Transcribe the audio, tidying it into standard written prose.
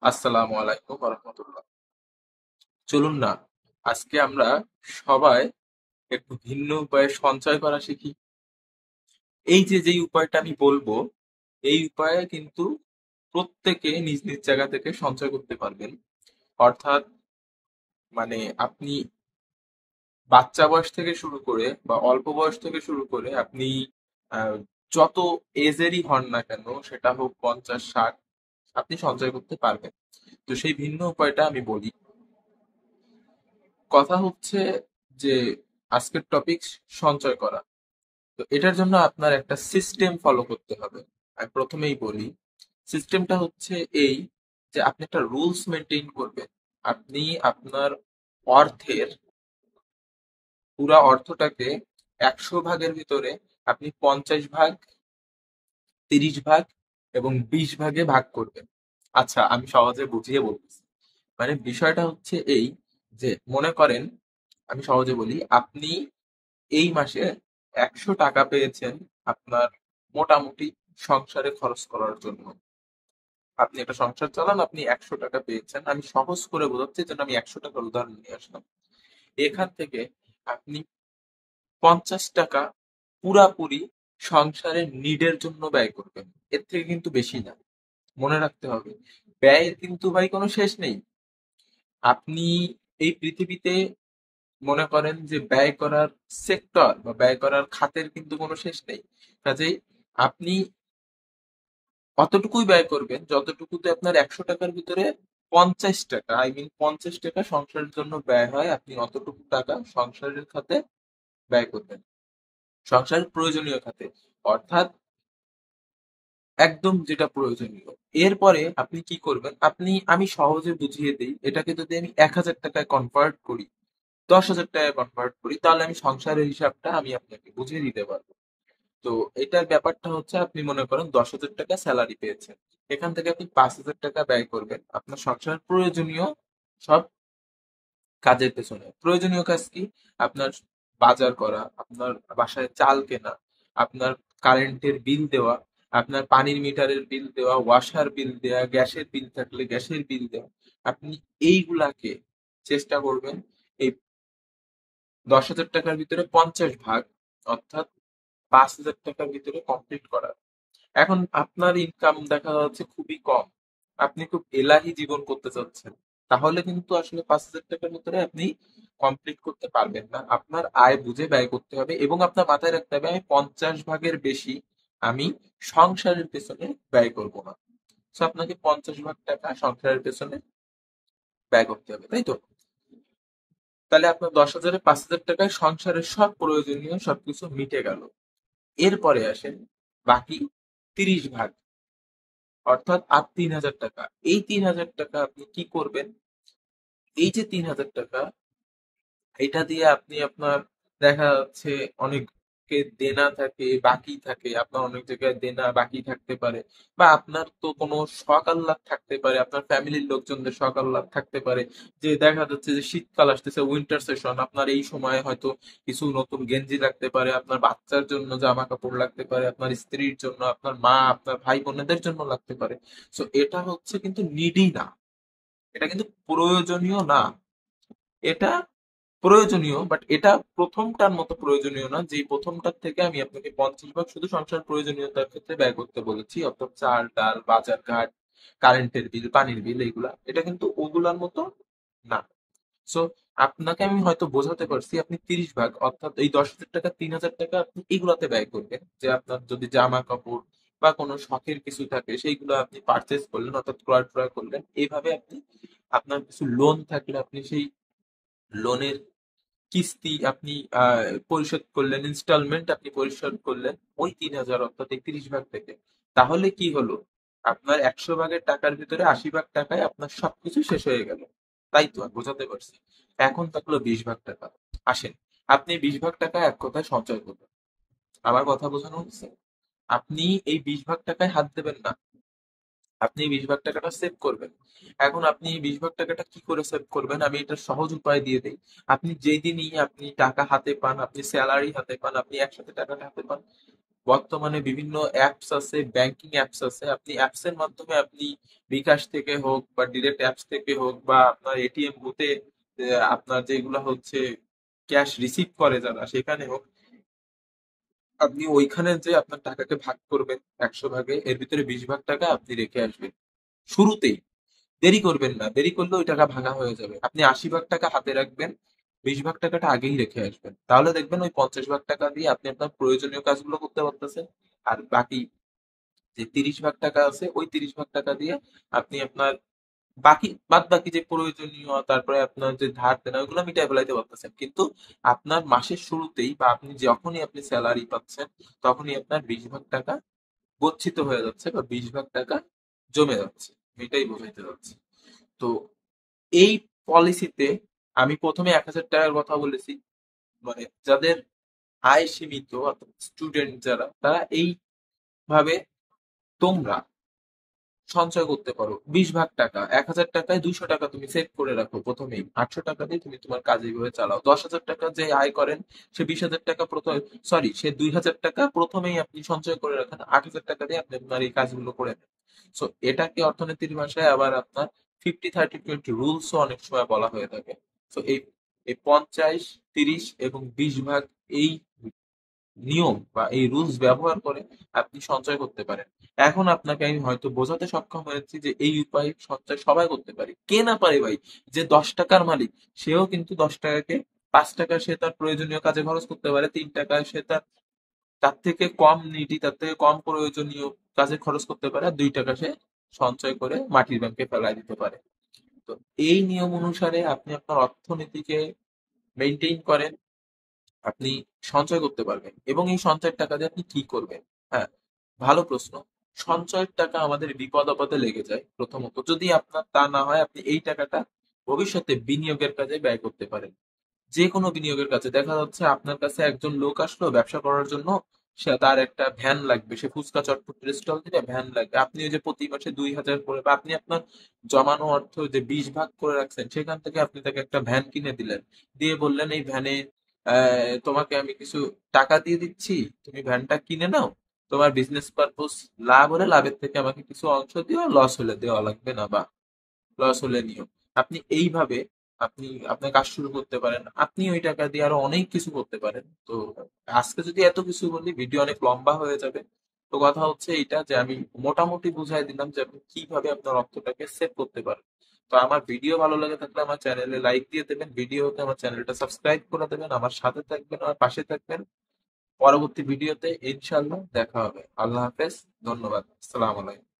আসসালামু আলাইকুম রহমতুল্লাহ। চলুন না, আজকে আমরা সবাই একটু ভিন্ন উপায়ে সঞ্চয় করা শিখি। এই যে যেই উপায়টা আমি বলবো, এই উপায়ে কিন্তু প্রত্যেকে নিজ নিজ জায়গা থেকে সঞ্চয় করতে পারবেন। অর্থাৎ মানে আপনি বাচ্চা বয়স থেকে শুরু করে বা অল্প বয়স থেকে শুরু করে আপনি আহ, যত এজেরই হন না কেন, সেটা হোক 50-60, আপনি সঞ্চয় করতে পারবেন। তো সেই ভিন্ন উপায়টা আমি বলি। কথা হচ্ছে যে আজকের টপিক সঞ্চয় করা। তো এটার জন্য আপনার একটা সিস্টেম ফলো করতে হবে। আমি প্রথমেই বলি, সিস্টেমটা হচ্ছে এই, যে আপনি একটা রুলস মেনটেন করবেন। আপনি আপনার অর্থের পুরা অর্থটাকে 100 ভাগের ভিতরে আপনি 50 ভাগ, 30 ভাগ এবং 20 ভাগে ভাগ করবেন। আচ্ছা, আমি সহজে বুঝিয়ে বলতেছি। মানে বিষয়টা হচ্ছে এই, যে মনে করেন, আমি সহজে বলি, আপনি এই মাসে 100 টাকা পেয়েছেন আপনার মোটামুটি সংসারে খরচ করার জন্য। আপনি একটা সংসার চালান, আপনি 100 টাকা পেয়েছেন। আমি সহজ করে বোঝাচ্ছি যেন আমি 100 টাকার উদাহরণ নিয়ে আসলাম। এখান থেকে আপনি 50 টাকা পুরাপুরি সংসারের নিডের জন্য ব্যয় করবেন। এর থেকে কিন্তু বেশি না। মনে রাখতে হবে, ব্যয়ের কিন্তু ভাই কোনো শেষ নেই। আপনি এই পৃথিবীতে মনে করেন যে ব্যয় করার সেক্টর বা ব্যয় করার খাতের কিন্তু কোনো শেষ নেই। কাজেই আপনি অতটুকুই ব্যয় করবেন যতটুকুতে আপনার 100 টাকার ভিতরে 50 টাকা, আই মিন 50 টাকা সংসারের জন্য ব্যয় হয়। আপনি অতটুকু টাকা সংসারের খাতে ব্যয় করবেন, সংসারের প্রয়োজনীয় খাতে। অর্থাৎ একদম যেটা প্রয়োজনীয়। এরপরে আপনি কি করবেন, আমি সহজে বুঝিয়ে দিই, এটাকে যদি আমি 1000 টাকায় কনভার্ট করি, 10,000 টাকায় কনভার্ট করি, তাহলে আমি সংসারের হিসাবটা আমি আপনাকে বুঝিয়ে দিতে পারবো। তো এটার ব্যাপারটা হচ্ছে, আপনি মনে করেন 10,000 টাকা স্যালারি পেয়েছেন। এখান থেকে আপনি 5,000 টাকা ব্যয় করবেন আপনার সংসারের প্রয়োজনীয় সব কাজের পেছনে। প্রয়োজনীয় কাজ কি? আপনার বাজার করা, আপনার বাসায় চাল কেনা, আপনার কারেন্টের বিল দেওয়া, আপনার পানির মিটারের বিল দেওয়া, ওয়াসার বিল দেওয়া, গ্যাসের বিল থাকলে গ্যাসের বিল দেওয়া। আপনি এইগুলাকে চেষ্টা করবেন এই 10,000 টাকার ভিতরে 50 ভাগ, অর্থাৎ 5,000 টাকার ভিতরে কমপ্লিট করার। এখন আপনার ইনকাম দেখা যাচ্ছে খুবই কম, আপনি খুব এলাহি জীবন করতে চাচ্ছেন, তাহলে কিন্তু আসলে 5,000 টাকার ভিতরে আপনি কমপ্লিট করতে পারবেন না। আপনার আয় বুঝে ব্যয় করতে হবে এবং আপনার মাথায় রাখতে হবে, আমি 50 ভাগের বেশি আমি সংসারের পেছনে ব্যয় করব না। তো আপনাকে 50 ভাগ টাকা সংসারের পেছনে ব্যয় করতে হবে, তাই তো? তাহলে আপনার 10,000-এ 5,000 টাকায় সংসারের সব প্রয়োজনীয় সবকিছু মিটে গেল। এরপরে আসেন বাকি 30 ভাগ, অর্থাৎ আর 3,000 টাকা। এই 3,000 টাকা আপনি কি করবেন? এই যে 3,000 টাকা, এটা দিয়ে আপনি আপনার দেখা যাচ্ছে অনেকে দেনা থাকে, বাকি থাকে, আপনার অনেক জায়গায় দেনা বাকি থাকতে পারে, বা আপনার তো কোনো শখ আহ্লাদ থাকতে পারে, আপনার ফ্যামিলির লোকজনদের শখ আহ্লাদ থাকতে পারে। যে দেখা যাচ্ছে যে শীতকাল আসতেছে, উইন্টার সেশন, আপনার এই সময় হয়তো কিছু নতুন গেঞ্জি লাগতে পারে, আপনার বাচ্চার জন্য জামা কাপড় লাগতে পারে, আপনার স্ত্রীর জন্য, আপনার মা, আপনার ভাই বোনেদের জন্য লাগতে পারে। সো এটা হচ্ছে কিন্তু নিডি না, এটা কিন্তু প্রয়োজনীয় না। এটা প্রয়োজনীয়, বাট এটা প্রথমটার মতো প্রয়োজনীয় না, যে প্রথমটার থেকে আমি আপনাকে 50 ভাগ শুধু সংসার প্রয়োজনীয়তার ক্ষেত্রে ব্যয় করতে বলেছি, অর্থাৎ চাল ডাল বাজার ঘাট, কারেন্টের বিল, পানির বিল, এইগুলা। এটা কিন্তু ওগুলার মতো না। সো আপনাকে আমি হয়তো বোঝাতে পারছি, আপনি 30 ভাগ, অর্থাৎ এই 10,000 টাকা, 3,000 টাকা আপনি এগুলাতে ব্যয় করবেন। যে আপনার যদি জামা কাপড় বা কোনো শখের কিছু থাকে, সেইগুলো আপনি পারচেজ করলেন, অর্থাৎ ক্রয় ক্রয় করলেন। এইভাবে আপনি আপনার কিছু লোন থাকলে আপনি সেই লোনের কিস্তি আপনি পরিশোধ করলেন, ইনস্টলমেন্ট আপনি পরিশোধ করলেন ওই 3,000, অর্থাৎ 31 ভাগ থেকে। তাহলে কি হলো? আপনার 100 ভাগের টাকার ভিতরে 80 ভাগ টাকায় আপনার সবকিছু শেষ হয়ে গেল। তাই তো? আর বোঝাতে পারছি? এখন থাকলো 20 ভাগ টাকা। আসেন, আপনি 20 ভাগ টাকা এক কথায় সঞ্চয় করবেন। আমার কথা বোঝানো হচ্ছে? আপনি এই 20 ভাগ টাকায় হাত দেবেন না, আপনি 20 ভাগ টাকাটা সেভ করবেন। এখন আপনি 20 ভাগ টাকাটা কি করে সেভ করবেন, আমি এটা সহজ উপায় দিয়ে দিই। আপনি যেই দিনই আপনি টাকা হাতে পান, আপনি স্যালারি হাতে পান, আপনি একসাথে টাকাটা হাতে পান, বর্তমানে বিভিন্ন অ্যাপস আছে, ব্যাংকিং অ্যাপস আছে। আপনি অ্যাপসের মাধ্যমে আপনি বিকাশ থেকে হোক বা ডিরেক্ট অ্যাপস থেকে হোক বা আপনার এটিএম বুথে আপনার যেগুলো হচ্ছে ক্যাশ রিসিভ করে যারা সেখানে হোক, আপনি ওইখানে যে আপনার টাকাকে ভাগ করবেন 100 ভাগে, এর ভিতরে 20 ভাগ টাকা আপনি রেখে আসবেন শুরুতেই। দেরি করবেন না, দেরি করলে ওই টাকা ভাগা হয়ে যাবে। আপনি 80 ভাগ টাকা হাতে রাখবেন, 20 ভাগ টাকাটা আগেই রেখে আসবেন, তাহলে দেখবেন ওই 50 ভাগ টাকা দিয়ে আপনি আপনার প্রয়োজনীয় কাজগুলো করতে পারতেছেন। আর বাকি যে 30 ভাগ টাকা আছে, ওই 30 ভাগ টাকা দিয়ে আপনি আপনার বাদ বাকি যে প্রয়োজনীয়, তারপরে আপনার যে ধার দেনা, ওইগুলো মিটাই ফেলাইতে পারতেছেন। কিন্তু আপনার মাসের শুরুতেই বা আপনি যখনই আপনি স্যালারি পাচ্ছেন তখনই আপনার 20 ভাগ টাকা গচ্ছিত হয়ে যাচ্ছে বা 20 ভাগ টাকা জমে যাচ্ছে। এটাই বোঝাইতে যাচ্ছে। তো এই পলিসিতে আমি প্রথমে 1,000 টাকার কথা বলেছি। মানে যাদের আয় সীমিত অর্থাৎ স্টুডেন্ট যারা, তারা এইভাবে তোমরা সঞ্চয় করতে পারো। 20 ভাগ টাকা, 1,000 টাকায় 200 টাকা তুমি সেভ করে রাখো প্রথমেই। 800 টাকা দিয়ে তুমি তোমার কাজ এইভাবে চালাও। 10,000 টাকা যে আয় করেন, সে 20,000 টাকা প্রথমে, সরি, সে 2,000 টাকা প্রথমেই আপনি সঞ্চয় করে রাখেন। 8,000 টাকা দিয়ে আপনি আপনার এই কাজগুলো করে নেন। সো এটাকে অর্থনীতির ভাষায় আবার আপনার 50-30-20 রুলসও অনেক সময় বলা হয়ে থাকে। সো এই এই 50, 30 এবং 20 ভাগ, এই নিয়ম বা এই রুলস ব্যবহার করে আপনি সঞ্চয় করতে পারেন। এখন আপনাকে আমি হয়তো বোঝাতে সক্ষম হয়েছি যে এই উপায় সঞ্চয় সবাই করতে পারে। কে না পারে ভাই? যে 10 টাকার মালিক, সেও কিন্তু 10 টাকাকে 5 টাকা সে তার প্রয়োজনীয় কাজে খরচ করতে পারে, 3 টাকা সে তার তার থেকে কম নিডি, তার থেকে কম প্রয়োজনীয় কাজে খরচ করতে পারে, আর 2 টাকা সে সঞ্চয় করে মাটির ব্যাংকে ফেলাই দিতে পারে। তো এই নিয়ম অনুসারে আপনি আপনার অর্থনীতিকে মেনটেন করেন, আপনি সঞ্চয় করতে পারবেন। এবং এই সঞ্চয়ের টাকা দিয়ে আপনি কি করবেন? হ্যাঁ, ভালো প্রশ্ন। সঞ্চয়ের টাকা আমাদের বিপদ আপদে লেগে যায় প্রথমত। যদি আপনার তা না হয়, আপনি এই টাকাটা ভবিষ্যতে বিনিয়োগের কাজে ব্যয় করতে পারেন। যে কোনো বিনিয়োগের কাছে দেখা যাচ্ছে আপনার কাছে একজন লোক আসলো ব্যবসা করার জন্য, সে তার একটা ভ্যান লাগবে, সে ফুচকা চটপটির স্টল দিবে, ভ্যান লাগবে। আপনি ওই যে প্রতি মাসে 2,000 করে, বা আপনি আপনার জমানো অর্থ যে 20 ভাগ করে রাখছেন সেখান থেকে আপনি তাকে একটা ভ্যান কিনে দিলেন, দিয়ে বললেন এই ভ্যানে তোমাকে আমি কিছু টাকা দিয়ে দিচ্ছি, তুমি ভ্যানটা কিনে নাও, তোমার বিজনেস পারপোজ লাভ হলে লাভের থেকে আমাকে কিছু অংশ দিও, লস হলে দেওয়া লাগবে না, বা লস হলে নিও। আপনি এইভাবে আপনি আপনার কাজ শুরু করতে পারেন। আপনি ওই টাকা দিয়ে আরো অনেক কিছু করতে পারেন। তো আজকে যদি এত কিছু বলি, ভিডিও অনেক লম্বা হয়ে যাবে। তো কথা হচ্ছে এইটা যে আমি মোটামুটি বুঝাই দিলাম যে আপনি কিভাবে আপনার অর্থটাকে সেভ করতে পারেন। তো আমার ভিডিও ভালো লাগে থাকলে আমার চ্যানেলে লাইক দিয়ে দেবেন, ভিডিওতে আমার চ্যানেলটা সাবস্ক্রাইব করে দেবেন, আমার সাথে থাকবেন, আমার পাশে থাকবেন। পরবর্তী ভিডিওতে ইনশাল্লাহ দেখা হবে। আল্লাহ হাফেজ। ধন্যবাদ। আসসালামু আলাইকুম।